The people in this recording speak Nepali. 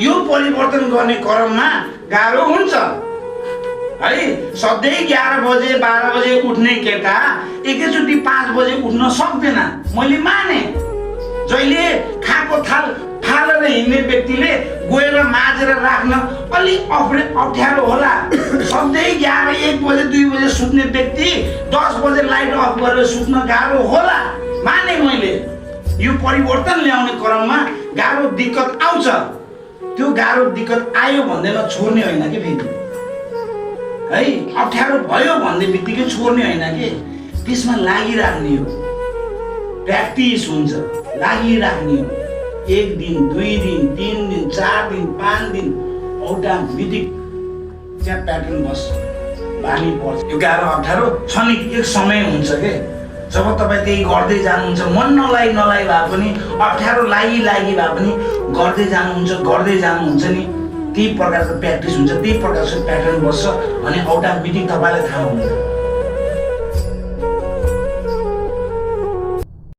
यो परिवर्तन गर्ने क्रममा गाह्रो हुन्छ है। सधैँ 11 बजे 12 बजे उठ्ने केटा एकैचोटि 5 बजे उठ्न सक्दैन। मैले माने जहिले खाएको थाल फालेर हिँड्ने व्यक्तिले गएर माझेर राख्न अलिक अप्ठ्यारो होला। सधैँ 11 1 बजे 2 बजे सुत्ने व्यक्ति 10 बजे लाइट अफ गरेर सुत्न गाह्रो होला माने मैले। यो परिवर्तन ल्याउने क्रममा गाह्रो दिक्कत आउँछ। त्यो गाह्रो दिक्कत आयो भन्दैमा छोड्ने होइन कि फेरि है। अप्ठ्यारो भयो भन्ने बित्तिकै छोड्ने होइन कि त्यसमा लागिराख्ने हो। प्र्याक्टिस हुन्छ, लागिराख्ने हो। 1 दिन 2 दिन 3 दिन 4 दिन 5 दिन अटोमेटिक त्यहाँ प्याटर्न बस्छ, बानी पर्छ। यो गाह्रो अप्ठ्यारो क्षणिक एक समय हुन्छ के। जब तपाईँ त्यही गर्दै जानुहुन्छ, मन नलाइ भए पनि अप्ठ्यारो लागि भए पनि गर्दै जानुहुन्छ नि, त्यही प्रकारको प्र्याक्टिस हुन्छ, त्यही प्रकारको प्याटर्न बस्छ भने अटोमेटिक तपाईँलाई थाहा हुन्छ